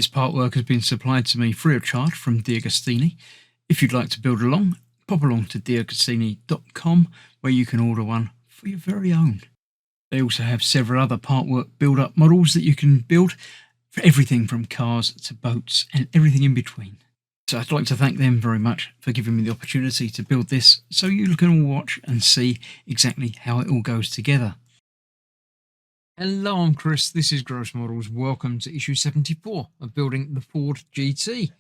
This part work has been supplied to me free of charge from DeAgostini. If you'd like to build along, pop along to DeAgostini.com where you can order one for your very own. They also have several other part work build-up models that you can build for everything from cars to boats and everything in between. So I'd like to thank them very much for giving me the opportunity to build this so you can all watch and see exactly how it all goes together. Hello, I'm Chris. This is Gross Models. Welcome to issue 74 of building the Ford GT.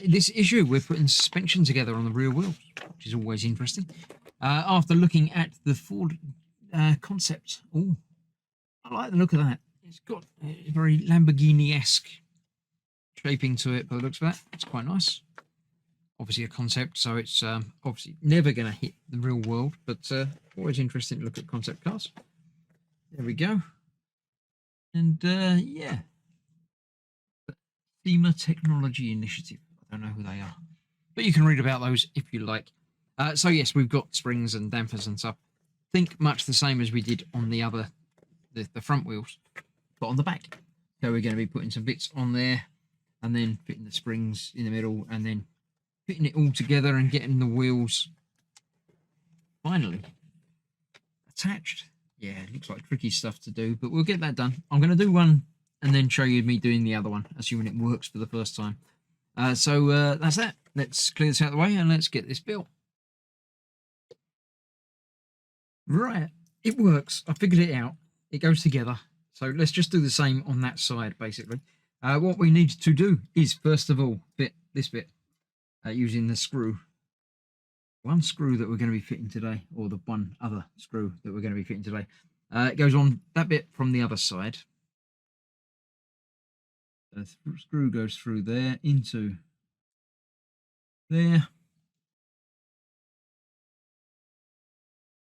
This issue, we're putting suspension together on the rear wheels, which is always interesting. After looking at the Ford concept, oh, I like the look of that. It's got a very Lamborghini-esque shaping to it, by the looks of that. It's quite nice. Obviously a concept, so it's obviously never going to hit the real world, but always interesting to look at concept cars. There we go. And yeah, SEMA Technology Initiative. I don't know who they are, but you can read about those if you like. So yes, we've got springs and dampers and stuff. Think much the same as we did on the other, the front wheels, but on the back. So we're going to be putting some bits on there, and then fitting the springs in the middle, and then fitting it all together and getting the wheels finally attached. Yeah, it looks like tricky stuff to do, but we'll get that done. I'm going to do one and then show you me doing the other one, assuming it works for the first time. So that's that. Let's clear this out of the way and let's get this built. Right, it works. I figured it out. It goes together. So let's just do the same on that side, basically. What we need to do is, first of all, fit this bit using the screw. One screw that we're going to be fitting today, or the one other screw that we're going to be fitting today. It goes on that bit from the other side. The screw goes through there into there.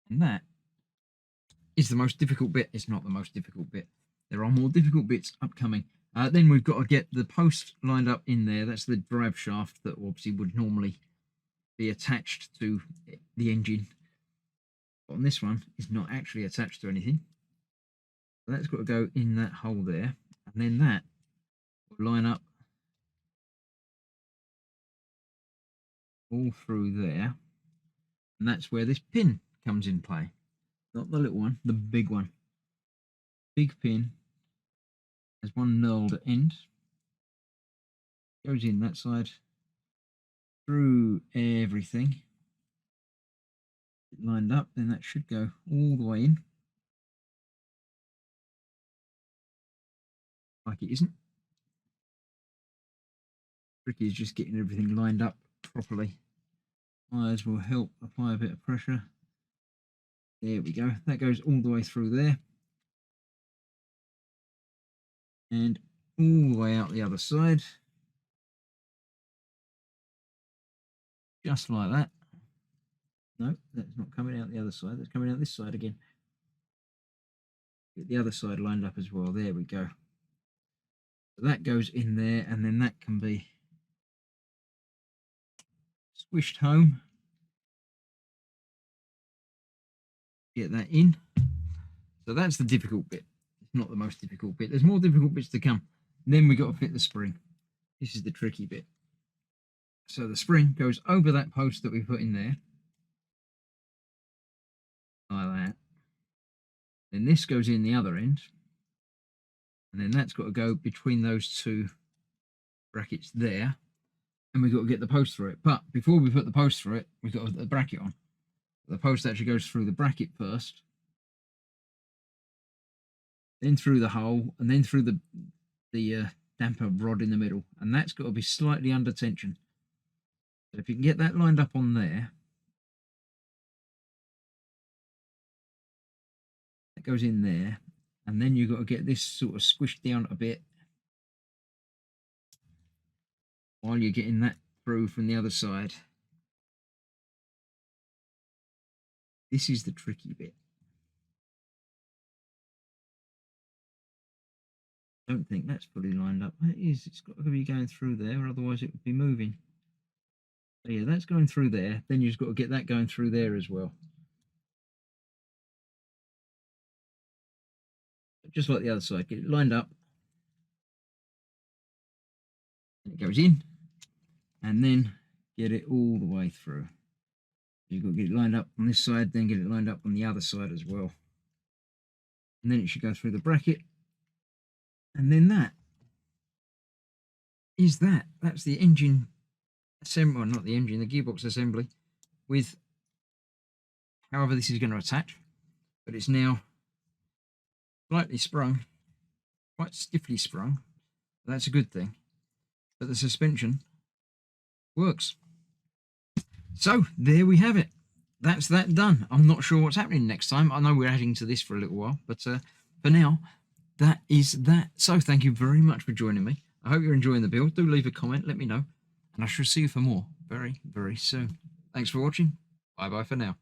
And that is the most difficult bit. It's not the most difficult bit. There are more difficult bits upcoming. Then we've got to get the post lined up in there. That's the drive shaft that obviously would normally be attached to the engine. But on this one, it's not actually attached to anything. So that's got to go in that hole there. And then that will line up all through there. And that's where this pin comes in play. Not the little one, the big one. Big pin has one knurled end. Goes in that side. Through everything. Lined up, then that should go all the way in. Like it isn't. Tricky is just getting everything lined up properly. Pliers will help apply a bit of pressure. There we go. That goes all the way through there. And all the way out the other side. Just like that. No, that's not coming out the other side. That's coming out this side again. Get the other side lined up as well. There we go. So that goes in there, and then that can be squished home. Get that in. So that's the difficult bit. It's not the most difficult bit. There's more difficult bits to come. And then we got to fit the spring. This is the tricky bit. So the spring goes over that post that we put in there. Like that. Then this goes in the other end. And then that's got to go between those two brackets there. And we've got to get the post through it. But before we put the post through it, we've got to put the bracket on. The post actually goes through the bracket first. Then through the hole. And then through the damper rod in the middle. And that's got to be slightly under tension. So if you can get that lined up on there. That goes in there. And then you've got to get this sort of squished down a bit while you're getting that through from the other side. This is the tricky bit. I don't think that's fully lined up. It is. It's got to be going through there, otherwise it would be moving. So yeah, that's going through there. Then you've just got to get that going through there as well. Just like the other side, get it lined up. It goes in, and then get it all the way through. You've got to get it lined up on this side, then get it lined up on the other side as well. And then it should go through the bracket. And then that is that. That's the engine assembly, well, not the engine, the gearbox assembly with however this is going to attach. But it's now slightly sprung, quite stiffly sprung. That's a good thing. But the suspension works. So there we have it. That's that done. I'm not sure what's happening next time. I know we're adding to this for a little while, but for now, that is that. So thank you very much for joining me. I hope you're enjoying the build. Do leave a comment, let me know, and I shall see you for more very, very soon. Thanks for watching. Bye bye for now.